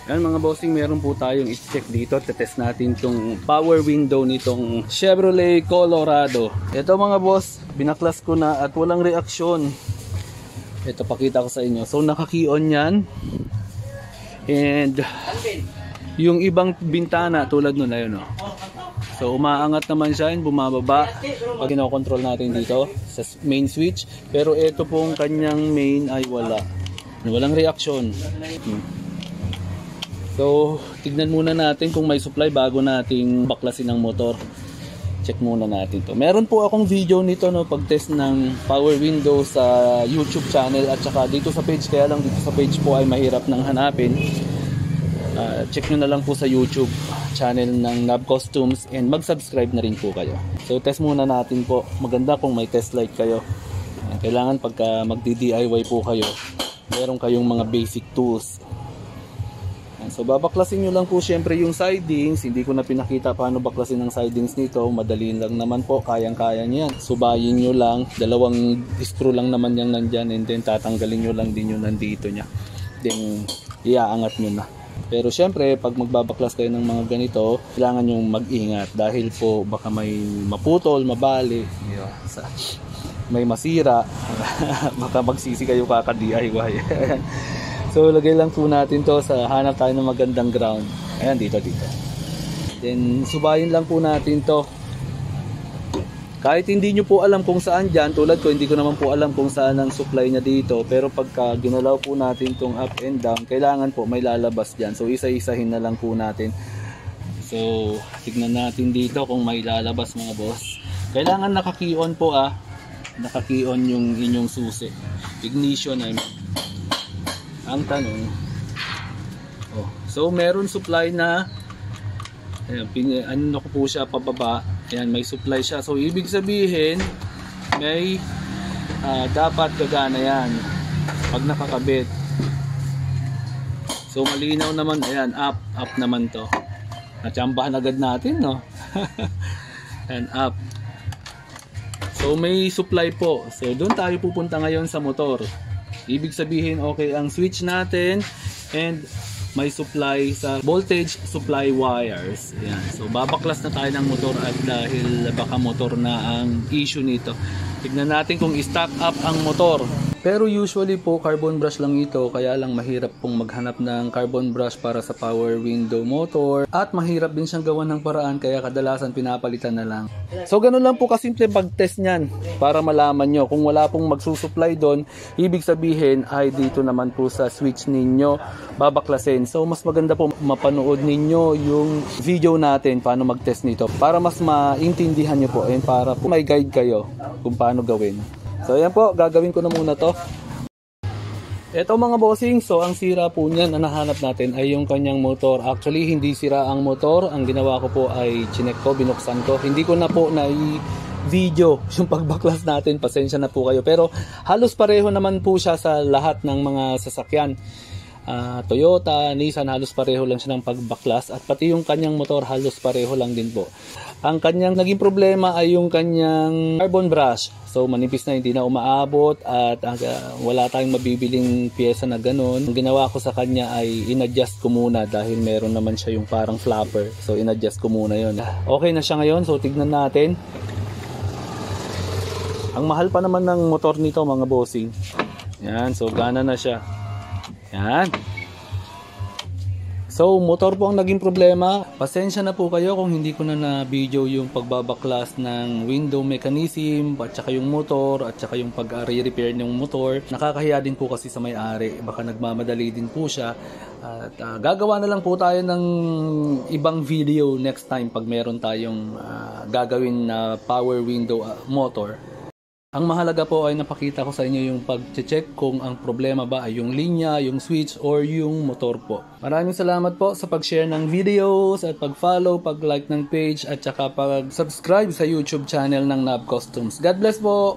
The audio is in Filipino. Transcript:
Yan mga bossing, meron po tayong i-check dito. Tetest natin itong power window nitong Chevrolet Colorado. Ito mga boss, binaklas ko na at walang reaksyon. Ito pakita ko sa inyo. So naka-key-on yan. And yung ibang bintana tulad nun ayun oh. So umaangat naman siya and bumababa pag kinokontrol natin dito sa main switch. Pero ito pong kanyang main ay walang reaksyon. So tignan muna natin kung may supply bago nating baklasin ang motor. Check muna natin to. Meron po akong video nito no, pag-test ng power window sa YouTube channel at saka dito sa page, kaya lang dito sa page po ay mahirap nang hanapin. Check nyo na lang po sa YouTube channel ng Nab Customs and mag-subscribe na rin po kayo. So test muna natin po. Maganda kung may test light kayo. Kailangan pagka magdi-DIY po kayo, meron kayong mga basic tools. So babaklasin nyo lang po syempre yung sidings. Hindi ko na pinakita paano baklasin ang sidings nito. Madali lang naman po, kayang-kaya nyo yan. Subayin nyo lang, dalawang screw lang naman yung nandyan, and then tatanggalin nyo lang din yung nandito nya. Then iaangat nyo na. Pero syempre pag magbabaklas kayo ng mga ganito, kailangan nyo mag-ingat dahil po baka may maputol, mabali, may masira. Baka magsisi kayo kaka-DIY. So lagay lang po natin to sa hanap tayo ng magandang ground. Ayan, dito. Then subayin lang po natin to. Kahit hindi nyo po alam kung saan dyan, tulad ko hindi ko naman po alam kung saan ang supply niya dito. Pero pagka ginalaw po natin tong up and down, kailangan po may lalabas dyan. So isa-isahin na lang po natin. So tignan natin dito kung may lalabas mga boss. Kailangan naka-key on po Naka-key on yung inyong susi. Ignition I mean. Ang tanong, so meron supply na, ano ko po siya pababa, ayan, may supply siya. So ibig sabihin, may dapat gagana yan pag nakakabit. So malinaw naman, ayan, up naman to. Natsambahan agad natin, no? And up. So may supply po. So doon tayo pupunta ngayon sa motor. Ibig sabihin okay ang switch natin and may supply sa voltage supply wires. Ayan. So babaklas na tayo ng motor at dahil baka motor na ang issue nito. Tignan natin kung i-stack up ang motor. Pero usually po carbon brush lang ito, kaya lang mahirap pong maghanap ng carbon brush para sa power window motor at mahirap din siyang gawan ng paraan, kaya kadalasan pinapalitan na lang. So ganun lang po kasimple pag-test niyan para malaman nyo. Kung wala pong magsusupply doon, ibig sabihin ay dito naman po sa switch ninyo babaklasin. So mas maganda po mapanood ninyo yung video natin paano mag-test nito para mas maintindihan nyo po and para po may guide kayo kung paano gawin. So ayan po, gagawin ko na muna to. Ito mga bossing, so ang sira po niyan na nahanap natin ay yung kanyang motor. Actually hindi sira ang motor, ang ginawa ko po ay chinek ko, binuksan ko. Hindi ko na po video yung pagbaklas natin, pasensya na po kayo. Pero halos pareho naman po siya sa lahat ng mga sasakyan. Toyota, Nissan, halos pareho lang siya ng pagbaklas at pati yung kanyang motor halos pareho lang din po. Ang kanyang naging problema ay yung kanyang carbon brush. So manipis na, hindi na umaabot at wala tayong mabibiling pyesa na ganun. Ang ginawa ko sa kanya ay in-adjust ko muna dahil meron naman siya yung parang flapper. So in-adjust ko muna yon. Okay na siya ngayon, so tignan natin. Ang mahal pa naman ng motor nito mga bossing. Yan, so gana na siya. Yan. So motor po ang naging problema. Pasensya na po kayo kung hindi ko na video yung pagbabaklas ng window mechanism at saka yung motor at saka yung pag-repair ng motor. Nakakahiya din po kasi sa may-ari, baka nagmamadali din po siya. At gagawa na lang po tayo ng ibang video next time pag meron tayong gagawin na power window motor. Ang mahalaga po ay napakita ko sa inyo yung pag-check kung ang problema ba ay yung linya, yung switch, or yung motor po. Maraming salamat po sa pag-share ng videos at pag-follow, pag-like ng page at saka pag-subscribe sa YouTube channel ng Nab Customs. God bless po!